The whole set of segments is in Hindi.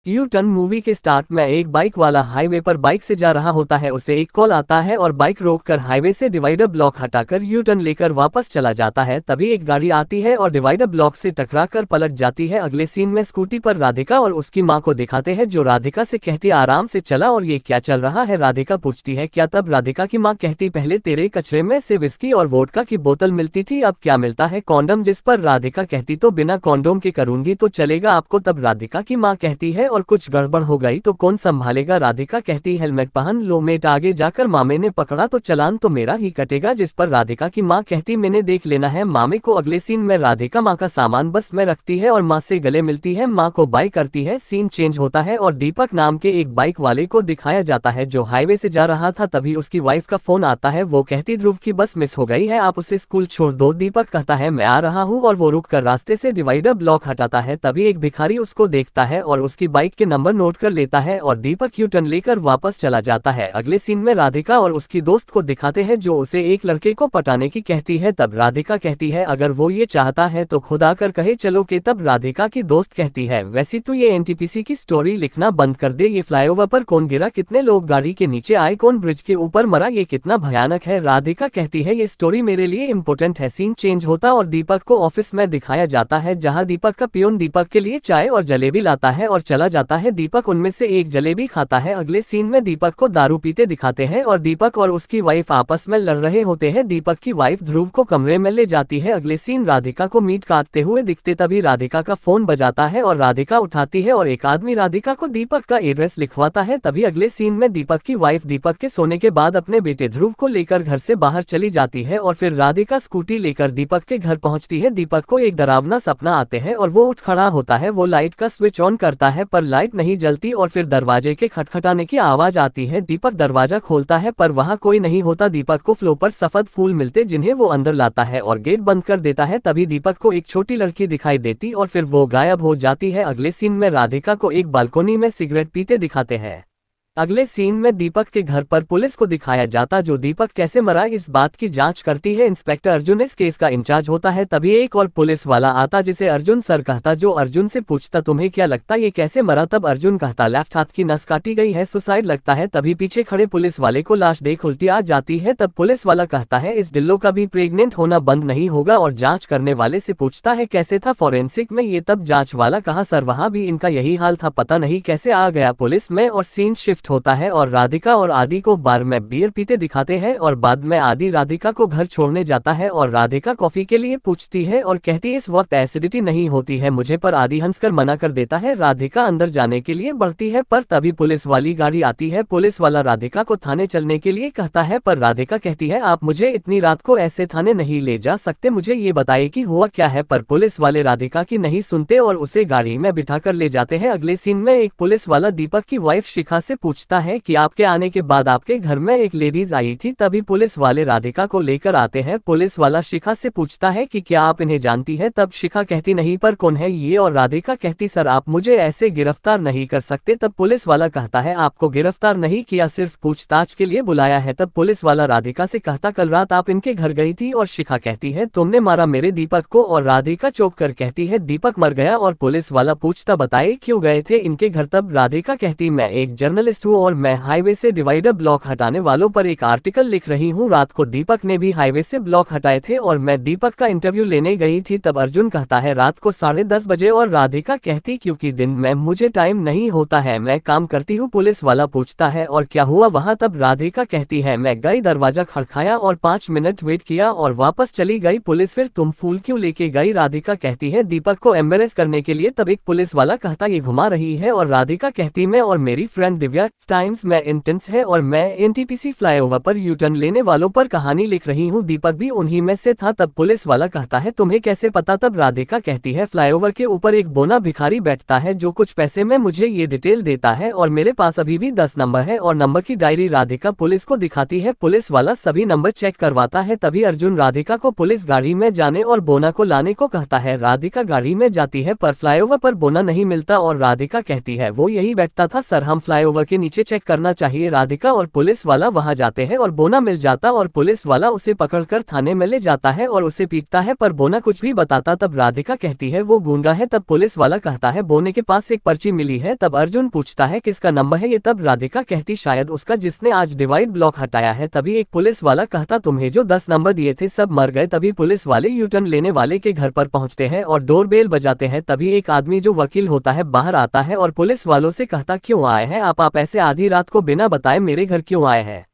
यू टर्न मूवी के स्टार्ट में एक बाइक वाला हाईवे पर बाइक से जा रहा होता है। उसे एक कॉल आता है और बाइक रोककर हाईवे से डिवाइडर ब्लॉक हटाकर यू टर्न लेकर वापस चला जाता है। तभी एक गाड़ी आती है और डिवाइडर ब्लॉक से टकराकर पलट जाती है। अगले सीन में स्कूटी पर राधिका और उसकी माँ को दिखाते हैं, जो राधिका से कहती आराम से चला और ये क्या चल रहा है। राधिका पूछती है क्या, तब राधिका की माँ कहती पहले तेरे कचरे में से विस्की और वोडका की बोतल मिलती थी, अब क्या मिलता है, कॉन्डम। जिस पर राधिका कहती तो बिना कॉन्डोम के करूंगी तो चलेगा आपको। तब राधिका की माँ कहती है और कुछ गड़बड़ हो गई तो कौन संभालेगा। राधिका कहती हेलमेट पहन लो मेट, आगे जाकर मामे ने पकड़ा तो चालान तो मेरा ही कटेगा। जिस पर राधिका की माँ कहती मैंने देख लेना है मामे को। अगले सीन में राधिका माँ का सामान बस में रखती है और माँ से गले मिलती है, माँ को बाय करती है। सीन चेंज होता है और दीपक नाम के एक बाइक वाले को दिखाया जाता है जो हाईवे से जा रहा था। तभी उसकी वाइफ का फोन आता है, वो कहती ध्रुव की बस मिस हो गई है, आप उसे स्कूल छोड़ दो। दीपक कहता है मैं आ रहा हूँ और वो रुक कर रास्ते से डिवाइडर ब्लॉक हटाता है। तभी एक भिखारी उसको देखता है और उसकी बाइक के नंबर नोट कर लेता है और दीपक यू टर्न लेकर वापस चला जाता है। अगले सीन में राधिका और उसकी दोस्त को दिखाते हैं जो उसे एक लड़के को पटाने की कहती है। तब राधिका कहती है अगर वो ये चाहता है तो खुद आकर कहे चलो के। तब राधिका की दोस्त कहती है वैसे तो ये एनटीपीसी की स्टोरी लिखना बंद कर दे, ये फ्लाईओवर पर कौन गिरा, कितने लोग गाड़ी के नीचे आए, कौन ब्रिज के ऊपर मरा, ये कितना भयानक है। राधिका कहती है ये स्टोरी मेरे लिए इम्पोर्टेंट है। सीन चेंज होता और दीपक को ऑफिस में दिखाया जाता है जहाँ दीपक का पियोन दीपक के लिए चाय और जलेबी लाता है और चला जाता है। दीपक उनमें से एक जलेबी खाता है। अगले सीन में दीपक को दारू पीते दिखाते हैं और दीपक और उसकी वाइफ आपस में लड़ रहे होते हैं। दीपक की वाइफ ध्रुव को कमरे में ले जाती है। अगले सीन राधिका को मीट काटते हुए दिखते, तभी राधिका का फोन बजाता है और राधिका उठाती है और एक आदमी राधिका को दीपक का एड्रेस लिखवाता है। तभी अगले सीन में दीपक की वाइफ दीपक के सोने के बाद अपने बेटे ध्रुव को लेकर घर से बाहर चली जाती है और फिर राधिका स्कूटी लेकर दीपक के घर पहुंचती है। दीपक को एक डरावना सपना आते हैं और वो उठ खड़ा होता है। वो लाइट का स्विच ऑन करता है पर लाइट नहीं जलती और फिर दरवाजे के खटखटाने की आवाज आती है। दीपक दरवाजा खोलता है पर वहां कोई नहीं होता। दीपक को फ्लो पर सफेद फूल मिलते जिन्हें वो अंदर लाता है और गेट बंद कर देता है। तभी दीपक को एक छोटी लड़की दिखाई देती और फिर वो गायब हो जाती है। अगले सीन में राधिका को एक बालकोनी में सिगरेट पीते दिखाते हैं। अगले सीन में दीपक के घर पर पुलिस को दिखाया जाता जो दीपक कैसे मरा इस बात की जांच करती है। इंस्पेक्टर अर्जुन इस केस का इंचार्ज होता है। तभी एक और पुलिस वाला आता जिसे अर्जुन सर कहता, जो अर्जुन से पूछता तुम्हें क्या लगता ये कैसे मरा। तब अर्जुन कहता लेफ्ट हाथ की नस काटी गई है, सुसाइड लगता है। तभी पीछे खड़े पुलिस वाले को लाश देख उल्टी आ जाती है। तब पुलिस वाला कहता है इस डिल्लो का भी प्रेग्नेंट होना बंद नहीं होगा और जाँच करने वाले से पूछता है कैसे था फॉरेंसिक में ये। तब जाँच वाला कहा सर वहाँ भी इनका यही हाल था, पता नहीं कैसे आ गया पुलिस में। और सीन शिफ्ट होता है और राधिका और आदि को बार में बियर पीते दिखाते हैं और बाद में आदि राधिका को घर छोड़ने जाता है और राधिका कॉफी के लिए पूछती है और कहती इस वक्त एसिडिटी नहीं होती है मुझे, पर आदि हंसकर मना कर देता है। राधिका अंदर जाने के लिए बढ़ती है पर तभी पुलिस वाली गाड़ी आती है। पुलिस वाला राधिका को थाने चलने के लिए कहता है पर राधिका कहती है आप मुझे इतनी रात को ऐसे थाने नहीं ले जा सकते, मुझे ये बताइए कि हुआ क्या है। पर पुलिस वाले राधिका की नहीं सुनते और उसे गाड़ी में बिठाकर ले जाते हैं। अगले सीन में एक पुलिस वाला दीपक की वाइफ शिखा से पूछता है कि आपके आने के बाद आपके घर में एक लेडीज आई थी। तभी पुलिस वाले राधिका को लेकर आते हैं। पुलिस वाला शिखा से पूछता है कि क्या आप इन्हें जानती है। तब शिखा कहती नहीं, पर कौन है ये। और राधिका कहती सर आप मुझे ऐसे गिरफ्तार नहीं कर सकते। तब पुलिस वाला कहता है आपको गिरफ्तार नहीं किया, सिर्फ पूछताछ के लिए बुलाया है। तब पुलिस वाला राधिका से कहता कल रात आप इनके घर गई थी। और शिखा कहती है तुमने मारा मेरे दीपक को। और राधिका चौंक कर कहती है दीपक मर गया। और पुलिस वाला पूछता बताए क्यों गए थे इनके घर। तब राधिका कहती मैं एक जर्नलिस्ट हूँ और मैं हाईवे से डिवाइडर ब्लॉक हटाने वालों पर एक आर्टिकल लिख रही हूँ। रात को दीपक ने भी हाईवे से ब्लॉक हटाए थे और मैं दीपक का इंटरव्यू लेने गई थी। तब अर्जुन कहता है रात को 10:30 बजे। और राधिका कहती क्योंकि दिन में मुझे टाइम नहीं होता है, मैं काम करती हूँ। पुलिस वाला पूछता है और क्या हुआ वहाँ। तब राधिका कहती है मैं गई, दरवाजा खड़काया और 5 मिनट वेट किया और वापस चली गई। पुलिस फिर तुम फूल क्यों लेके गई। राधिका कहती है दीपक को एम्बेरेस करने के लिए। तब एक पुलिस वाला कहता ये घुमा रही है और राधिका कहती मैं और मेरी फ्रेंड दिव्या टाइम्स में इंटेंस है और मैं एनटीपीसी फ्लाईओवर पर यू टर्न लेने वालों पर कहानी लिख रही हूँ, दीपक भी उन्हीं में से था। तब पुलिस वाला कहता है तुम्हें कैसे पता। तब राधिका कहती है फ्लाईओवर के ऊपर एक बोना भिखारी बैठता है जो कुछ पैसे में मुझे ये डिटेल देता है और मेरे पास अभी भी 10 नंबर है और नंबर की डायरी राधिका पुलिस को दिखाती है। पुलिस वाला सभी नंबर चेक करवाता है। तभी अर्जुन राधिका को पुलिस गाड़ी में जाने और बोना को लाने को कहता है। राधिका गाड़ी में जाती है पर फ्लाईओवर पर बोना नहीं मिलता और राधिका कहती है वो यही बैठता था सर, हम फ्लाईओवर के नीचे चेक करना चाहिए। राधिका और पुलिस वाला वहां जाते हैं और बोना मिल जाता और पुलिस वाला उसे पकड़कर थाने में ले जाता है और उसे पीटता है, पर बोना कुछ भी बताता। तब राधिका कहती है वो गूंगा है। तब पुलिस वाला कहता है बोने के पास एक पर्ची मिली है। तब अर्जुन पूछता है किसका नंबर है ये। तब राधिका कहती शायद उसका, जिसने आज डिवाइड ब्लॉक हटाया है। तभी एक पुलिस वाला कहता तुम्हें जो 10 नंबर दिए थे सब मर गए। तभी पुलिस वाले यूटर्न लेने वाले के घर पर पहुंचते हैं और डोरबेल बजाते हैं। तभी एक आदमी जो वकील होता है बाहर आता है और पुलिस वालों से कहता क्यों आए हैं आप ऐसे आधी रात को बिना बताए मेरे घर क्यों आए हैं।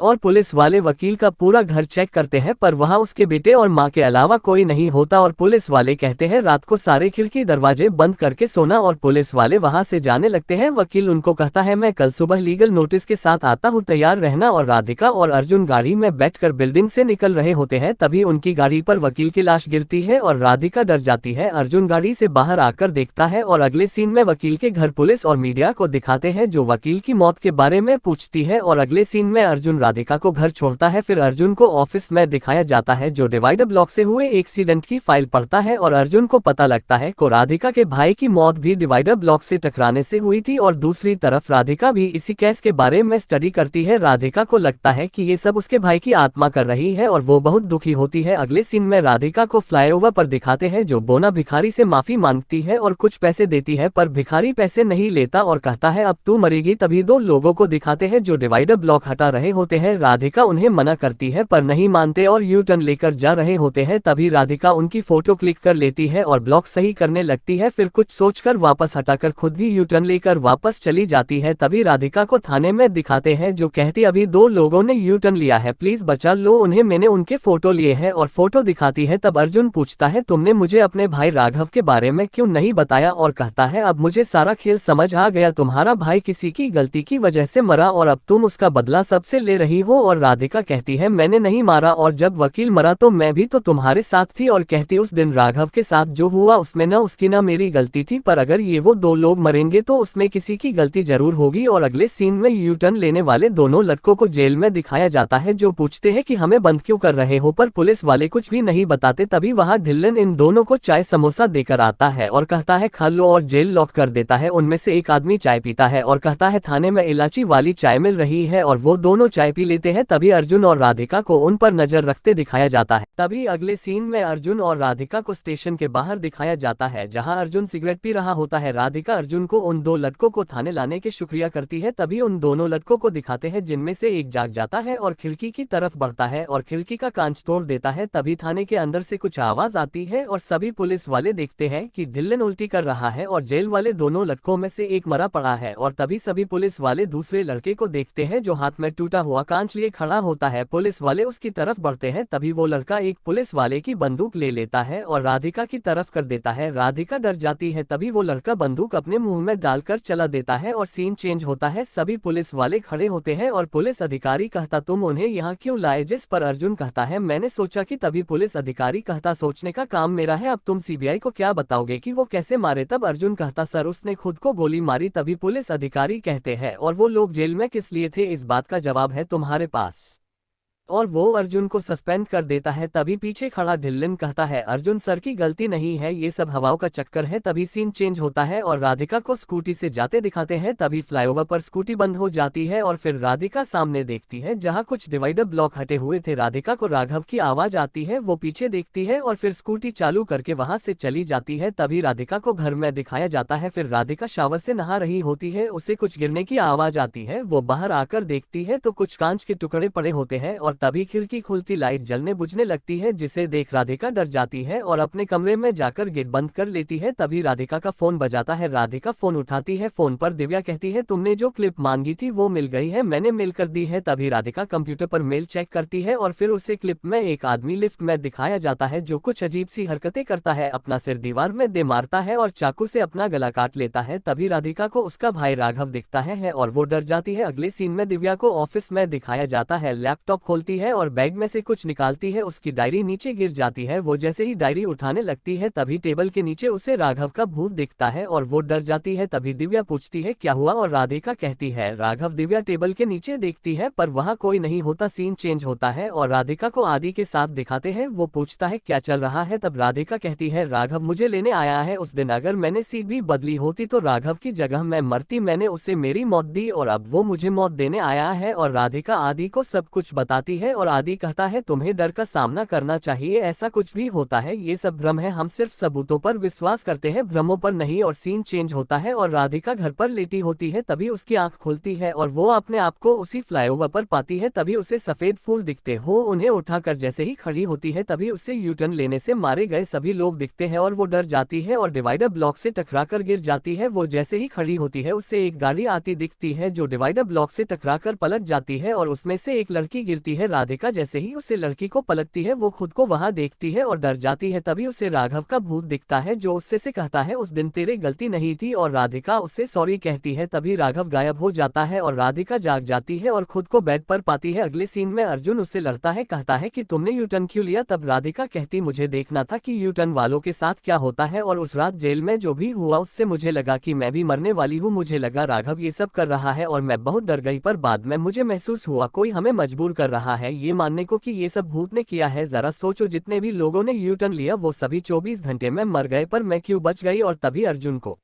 और पुलिस वाले वकील का पूरा घर चेक करते हैं पर वहां उसके बेटे और मां के अलावा कोई नहीं होता। और पुलिस वाले कहते हैं रात को सारे खिड़की दरवाजे बंद करके सोना। और पुलिस वाले वहां से जाने लगते हैं। वकील उनको कहता है मैं कल सुबह लीगल नोटिस के साथ आता हूं, तैयार रहना। और राधिका और अर्जुन गाड़ी में बैठकर बिल्डिंग से निकल रहे होते हैं। तभी उनकी गाड़ी पर वकील की लाश गिरती है और राधिका डर जाती है। अर्जुन गाड़ी से बाहर आकर देखता है और अगले सीन में वकील के घर पुलिस और मीडिया को दिखाते हैं जो वकील की मौत के बारे में पूछती है। और अगले सीन में अर्जुन राधिका को घर छोड़ता है। फिर अर्जुन को ऑफिस में दिखाया जाता है जो डिवाइडर ब्लॉक से हुए एक्सीडेंट की फाइल पढ़ता है और अर्जुन को पता लगता है को राधिका के भाई की मौत भी डिवाइडर ब्लॉक से टकराने से हुई थी। और दूसरी तरफ राधिका भी इसी केस के बारे में स्टडी करती है। राधिका को लगता है कि ये सब उसके भाई की आत्मा कर रही है और वो बहुत दुखी होती है। अगले सीन में राधिका को फ्लाईओवर पर दिखाते हैं जो बोना भिखारी से माफी मांगती है और कुछ पैसे देती है, पर भिखारी पैसे नहीं लेता और कहता है अब तू मरेगी। तभी दो लोगों को दिखाते हैं जो डिवाइडर ब्लॉक हटा रहे होते हैं। राधिका उन्हें मना करती है पर नहीं मानते और यू टर्न लेकर जा रहे होते हैं। तभी राधिका उनकी फोटो क्लिक कर लेती है और ब्लॉक सही करने लगती है। फिर कुछ सोचकर वापस हटाकर खुद भी यू टर्न लेकर वापस चली जाती है। तभी राधिका को थाने में दिखाते हैं जो कहती अभी दो लोगों ने यू टर्न लिया है, प्लीज बचा लो उन्हें, मैंने उनके फोटो लिए हैं। और फोटो दिखाती है। तब अर्जुन पूछता है तुमने मुझे अपने भाई राघव के बारे में क्यों नहीं बताया। और कहता है अब मुझे सारा खेल समझ आ गया, तुम्हारा भाई किसी की गलती की वजह से मरा और अब तुम उसका बदला सबसे ले रही हो। और राधिका कहती है मैंने नहीं मारा और जब वकील मरा तो मैं भी तो तुम्हारे साथ थी। और कहती उस दिन राघव के साथ जो हुआ उसमें न उसकी न मेरी गलती थी, पर अगर ये वो दो लोग मरेंगे तो उसमें किसी की गलती जरूर होगी। और अगले सीन में यू टर्न लेने वाले दोनों लड़कों को जेल में दिखाया जाता है जो पूछते हैं कि हमें बंद क्यों कर रहे हो, पर पुलिस वाले कुछ भी नहीं बताते। तभी वहां ढिल्लन इन दोनों को चाय समोसा देकर आता है और कहता है खा लो और जेल लॉक कर देता है। उनमें से एक आदमी चाय पीता है और कहता है थाने में इलायची वाली चाय मिल रही है और वो दोनों चाय पी लेते हैं। तभी अर्जुन और राधिका को उन पर नजर रखते दिखाया जाता है। तभी अगले सीन में अर्जुन और राधिका को स्टेशन के बाहर दिखाया जाता है जहां अर्जुन सिगरेट पी रहा होता है। राधिका अर्जुन को उन दो लड़कों को थाने लाने के शुक्रिया करती है। तभी उन दोनों लड़कों को दिखाते हैं जिनमें से एक जाग जाता है और खिड़की की तरफ बढ़ता है और खिड़की का कांच तोड़ देता है। तभी थाने के अंदर से कुछ आवाज आती है और सभी पुलिस वाले देखते हैं कि ढिल्लन उल्टी कर रहा है और जेल वाले दोनों लड़कों में से एक मरा पड़ा है। और तभी सभी पुलिस वाले दूसरे लड़के को देखते हैं जो हाथ में टूटा हुआ कांच लिए खड़ा होता है। पुलिस वाले उसकी तरफ बढ़ते हैं। तभी वो लड़का एक पुलिस वाले की बंदूक ले लेता है और राधिका की तरफ कर देता है। राधिका डर जाती है। तभी वो लड़का बंदूक अपने मुंह में डालकर चला देता है और सीन चेंज होता है। सभी पुलिस वाले खड़े होते हैं और पुलिस अधिकारी कहता तुम उन्हें यहाँ क्यों लाए, जिस पर अर्जुन कहता है मैंने सोचा कि। तभी पुलिस अधिकारी कहता सोचने का काम मेरा है, अब तुम सीबीआई को क्या बताओगे कि वो कैसे मारे। तब अर्जुन कहता सर उसने खुद को गोली मारी। तभी पुलिस अधिकारी कहते हैं और वो लोग जेल में किस लिए थे इस बात का जवाब है तुम्हारे पास, और वो अर्जुन को सस्पेंड कर देता है। तभी पीछे खड़ा ढिल्लन कहता है अर्जुन सर की गलती नहीं है, ये सब हवाओं का चक्कर है। तभी सीन चेंज होता है और राधिका को स्कूटी से जाते दिखाते हैं। तभी फ्लाईओवर पर स्कूटी बंद हो जाती है और फिर राधिका सामने देखती है जहां कुछ डिवाइडर ब्लॉक हटे हुए थे। राधिका को राघव की आवाज आती है, वो पीछे देखती है और फिर स्कूटी चालू करके वहां से चली जाती है। तभी राधिका को घर में दिखाया जाता है। फिर राधिका शावर से नहा रही होती है, उसे कुछ गिरने की आवाज आती है। वो बाहर आकर देखती है तो कुछ कांच के टुकड़े पड़े होते हैं और तभी खिड़की खुलती लाइट जलने बुझने लगती है जिसे देख राधिका डर जाती है और अपने कमरे में जाकर गेट बंद कर लेती है। तभी राधिका का फोन बजाता है। राधिका फोन उठाती है। फोन पर दिव्या कहती है तुमने जो क्लिप मांगी थी वो मिल गई है, मैंने मेल कर दी है। तभी राधिका कंप्यूटर पर मेल चेक करती है और फिर उसे क्लिप में एक आदमी लिफ्ट में दिखाया जाता है जो कुछ अजीब सी हरकतें करता है, अपना सिर दीवार में दे मारता है और चाकू से अपना गला काट लेता है। तभी राधिका को उसका भाई राघव दिखता है और वो डर जाती है। अगले सीन में दिव्या को ऑफिस में दिखाया जाता है। लैपटॉप खोलती खोलती है और बैग में से कुछ निकालती है। उसकी डायरी नीचे गिर जाती है। वो जैसे ही डायरी उठाने लगती है तभी टेबल के नीचे उसे राघव का भूत दिखता है और वो डर जाती है। तभी दिव्या पूछती है क्या हुआ और राधिका कहती है राघव। दिव्या टेबल के नीचे देखती है पर वहाँ कोई नहीं होता। सीन चेंज होता है और राधिका को आदि के साथ दिखाते हैं। वो पूछता है क्या चल रहा है। तब राधिका कहती है राघव मुझे लेने आया है। उस दिन अगर मैंने सीट भी बदली होती तो राघव की जगह मैं मरती। मैंने उसे मेरी मौत दी और अब वो मुझे मौत देने आया है। और राधिका आदि को सब कुछ बताती है और आदि कहता है तुम्हें डर का सामना करना चाहिए, ऐसा कुछ भी होता है ये सब भ्रम है, हम सिर्फ सबूतों पर विश्वास करते हैं भ्रमों पर नहीं। और सीन चेंज होता है और राधिका घर पर लेटी होती है। तभी उसकी आंख खुलती है और वो अपने आप को उसी फ्लाईओवर पर पाती है। तभी उसे सफेद फूल दिखते हो। उन्हें उठाकर जैसे ही खड़ी होती है तभी उसे यूटर्न लेने से मारे गए सभी लोग दिखते हैं और वो डर जाती है और डिवाइडर ब्लॉक से टकराकर गिर जाती है। वो जैसे ही खड़ी होती है उससे एक गाड़ी आती दिखती है जो डिवाइडर ब्लॉक से टकराकर पलट जाती है और उसमें से एक लड़की गिरती है। राधिका जैसे ही उसे लड़की को पलटती है वो खुद को वहां देखती है और डर जाती है। तभी उसे राघव का भूत दिखता है जो उससे से कहता है उस दिन तेरे गलती नहीं थी और राधिका उससे सॉरी कहती है। तभी राघव गायब हो जाता है और राधिका जाग जाती है और खुद को बेड पर पाती है। अगले सीन में अर्जुन उससे लड़ता है, कहता है कि तुमने यूटर्न क्यों लिया। तब राधिका कहती मुझे देखना था कि यूटर्न वालों के साथ क्या होता है और उस रात जेल में जो भी हुआ उससे मुझे लगा कि मैं भी मरने वाली हूँ। मुझे लगा राघव ये सब कर रहा है और मैं बहुत डर गई पर बाद में मुझे महसूस हुआ कोई हमें मजबूर कर रहा है ये मानने को कि ये सब भूत ने किया है। जरा सोचो जितने भी लोगों ने यूटर्न लिया वो सभी 24 घंटे में मर गए पर मैं क्यों बच गई। और तभी अर्जुन को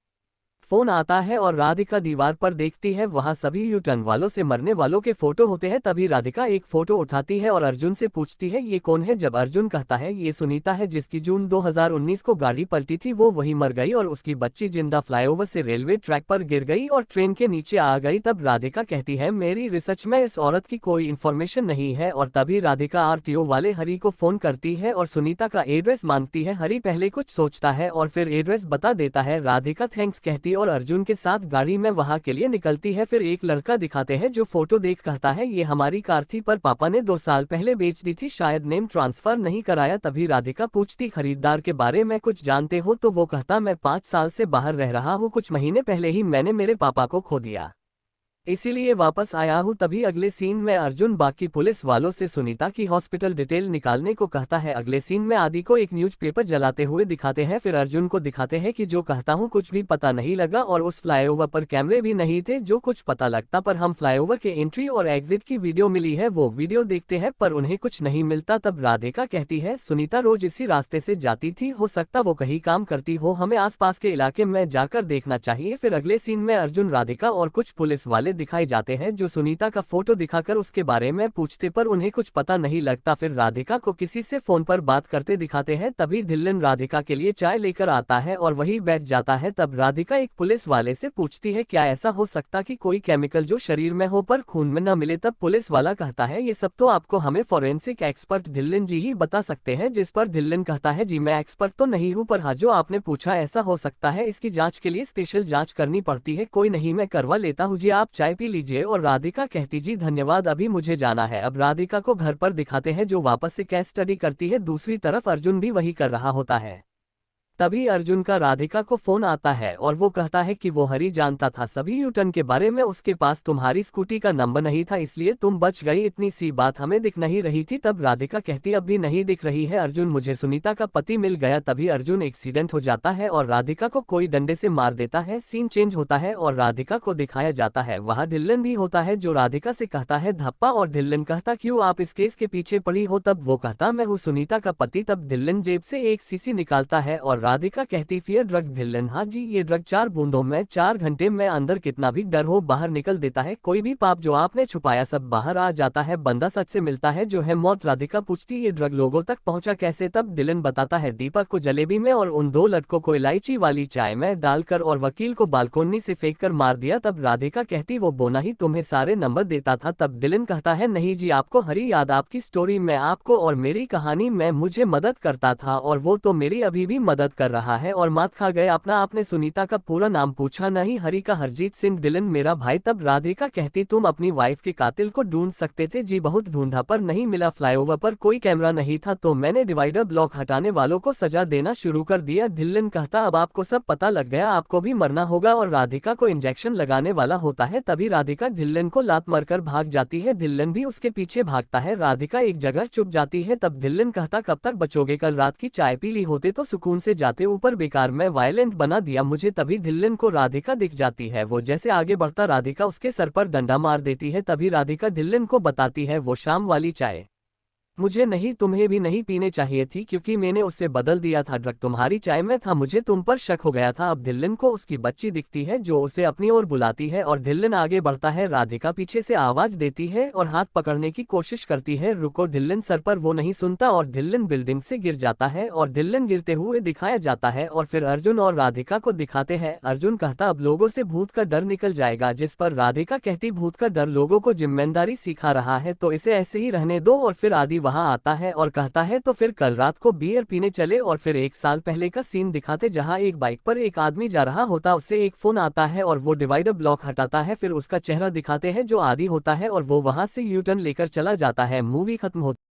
फोन आता है और राधिका दीवार पर देखती है वहां सभी यूटर्न वालों से मरने वालों के फोटो होते हैं। तभी राधिका एक फोटो उठाती है और अर्जुन से पूछती है ये कौन है। जब अर्जुन कहता है ये सुनीता है जिसकी जून 2019 को गाड़ी पलटी थी, वो वही मर गई और उसकी बच्ची जिंदा फ्लाईओवर से रेलवे ट्रैक पर गिर गई और ट्रेन के नीचे आ गई। तब राधिका कहती है मेरी रिसर्च में इस औरत की कोई इन्फॉर्मेशन नहीं है। और तभी राधिका आरटीओ वाले हरि को फोन करती है और सुनीता का एड्रेस मांगती है। हरि पहले कुछ सोचता है और फिर एड्रेस बता देता है। राधिका थैंक्स कहती और अर्जुन के साथ गाड़ी में वहां के लिए निकलती है। फिर एक लड़का दिखाते हैं जो फोटो देख कहता है ये हमारी कार थी पर पापा ने 2 साल पहले बेच दी थी, शायद नेम ट्रांसफर नहीं कराया। तभी राधिका पूछती खरीदार के बारे में कुछ जानते हो। तो वो कहता मैं 5 साल से बाहर रह रहा हूँ, कुछ महीने पहले ही मैंने मेरे पापा को खो दिया, इसीलिए वापस आया हूँ। तभी अगले सीन में अर्जुन बाकी पुलिस वालों से सुनीता की हॉस्पिटल डिटेल निकालने को कहता है। अगले सीन में आदि को एक न्यूज़पेपर जलाते हुए दिखाते हैं। फिर अर्जुन को दिखाते हैं कि जो कहता हूँ कुछ भी पता नहीं लगा और उस फ्लाईओवर पर कैमरे भी नहीं थे जो कुछ पता लगता पर हम फ्लाईओवर के एंट्री और एग्जिट की वीडियो मिली है वो वीडियो देखते हैं पर उन्हें कुछ नहीं मिलता। तब राधिका कहती है सुनीता रोज इसी रास्ते से जाती थी, हो सकता वो कहीं काम करती हो, हमें आसपास के इलाके में जाकर देखना चाहिए। फिर अगले सीन में अर्जुन राधिका और कुछ पुलिस वाले दिखाए जाते हैं जो सुनीता का फोटो दिखाकर उसके बारे में पूछते पर उन्हें कुछ पता नहीं लगता। फिर राधिका को किसी से फोन पर बात करते दिखाते हैं। तभी धिल्लन राधिका के लिए चाय लेकर आता है और वही बैठ जाता है। तब राधिका एक पुलिस वाले से पूछती है क्या ऐसा हो सकता कि कोई केमिकल जो शरीर में हो पर खून में न मिले। तब पुलिस वाला कहता है ये सब तो आपको हमें फॉरेंसिक एक्सपर्ट धिल्लन जी ही बता सकते हैं। जिस पर धिल्लन कहता है जी मैं एक्सपर्ट तो नहीं हूँ पर हाँ जो आपने पूछा ऐसा हो सकता है, इसकी जांच के लिए स्पेशल जांच करनी पड़ती है, कोई नहीं मैं करवा लेता हूँ जी, आप चाय पी लीजिए। और राधिका कहती जी धन्यवाद अभी मुझे जाना है। अब राधिका को घर पर दिखाते हैं जो वापस से केस स्टडी करती है। दूसरी तरफ अर्जुन भी वही कर रहा होता है। तभी अर्जुन का राधिका को फोन आता है और वो कहता है कि वो हरि जानता था सभी यूटर्न के बारे में, उसके पास तुम्हारी स्कूटी का नंबर नहीं था इसलिए तुम बच गई, इतनी सी बात हमें दिख नहीं रही थी। तब राधिका कहती अब भी नहीं दिख रही है अर्जुन, मुझे सुनीता का पति मिल गया। तभी अर्जुन एक्सीडेंट हो जाता है और राधिका को कोई डंडे से मार देता है। सीन चेंज होता है और राधिका को दिखाया जाता है वहाँ धिल्लन भी होता है जो राधिका से कहता है धप्पा। और धिल्लन कहता क्यों आप इस केस के पीछे पड़ी हो। तब वो कहता मैं हूँ सुनीता का पति। तब धिल्लन जेब से एक सीसी निकालता है और राधिका कहती फियर ड्रग। धिल्लन हाँ जी ये ड्रग 4 बूंदों में 4 घंटे में अंदर कितना भी डर हो बाहर निकल देता है, कोई भी पाप जो आपने छुपाया सब बाहर आ जाता है, बंदा सच से मिलता है जो है मौत। राधिका पूछती ये ड्रग लोगों तक पहुंचा कैसे। तब धिल्लन बताता है दीपक को जलेबी में और उन 2 लड़कों को इलायची वाली चाय में डालकर और वकील को बालकोनी से फेंक कर मार दिया। तब राधिका कहती वो बोना ही तुम्हें सारे नंबर देता था। तब धिल्लन कहता है नहीं जी आपको हरी याद आपकी स्टोरी में आपको और मेरी कहानी में मुझे मदद करता था और वो तो मेरी अभी भी मदद बात कर रहा है और मात खा गए। अपना आपने सुनीता का पूरा नाम पूछा, नहीं हरी का हरजीत सिंह डिलन मेरा भाई। तब राधिका कहती तुम अपनी वाइफ के कातिल को ढूंढ सकते थे। जी बहुत ढूंढा पर नहीं मिला, फ्लाईओवर पर कोई कैमरा नहीं था तो मैंने डिवाइडर ब्लॉक हटाने वालों को सजा देना शुरू कर दिया। डिलन कहता अब आपको सब पता लग गया, आपको भी मरना होगा और राधिका को इंजेक्शन लगाने वाला होता है। तभी राधिका डिलन को लात मारकर भाग जाती है, डिलन भी उसके पीछे भागता है। राधिका एक जगह चुप जाती है, तब डिलन कहता कब तक बचोगे, कल रात की चाय पी ली होते तो सुकून से जाते, ऊपर बेकार में वायलेंट बना दिया मुझे। तभी डिलन को राधिका दिख जाती है, वो जैसे आगे बढ़ता राधिका उसके सर पर डंडा मार देती है। तभी राधिका डिलन को बताती है वो शाम वाली चाय मुझे नहीं तुम्हें भी नहीं पीने चाहिए थी क्योंकि मैंने उससे बदल दिया था, ड्रग तुम्हारी चाय में था, मुझे तुम पर शक हो गया था। अब डिलन को उसकी बच्ची दिखती है जो उसे अपनी ओर बुलाती है और डिलन आगे बढ़ता है। राधिका पीछे से आवाज देती है और हाथ पकड़ने की कोशिश करती है, रुको डिलन सर पर, वो नहीं सुनता और डिलन बिल्डिंग से गिर जाता है और डिलन गिरते हुए दिखाया जाता है और फिर अर्जुन और राधिका को दिखाते हैं। अर्जुन कहता अब लोगों से भूत का डर निकल जाएगा, जिस पर राधिका कहती भूत का डर लोगों को जिम्मेदारी सिखा रहा है तो इसे ऐसे ही रहने दो। और फिर आदि वहां आता है और कहता है तो फिर कल रात को बियर पीने चले। और फिर एक साल पहले का सीन दिखाते जहां एक बाइक पर एक आदमी जा रहा होता, उससे एक फोन आता है और वो डिवाइडर ब्लॉक हटाता है, फिर उसका चेहरा दिखाते हैं जो आदि होता है और वो वहां से यू टर्न लेकर चला जाता है। मूवी खत्म होती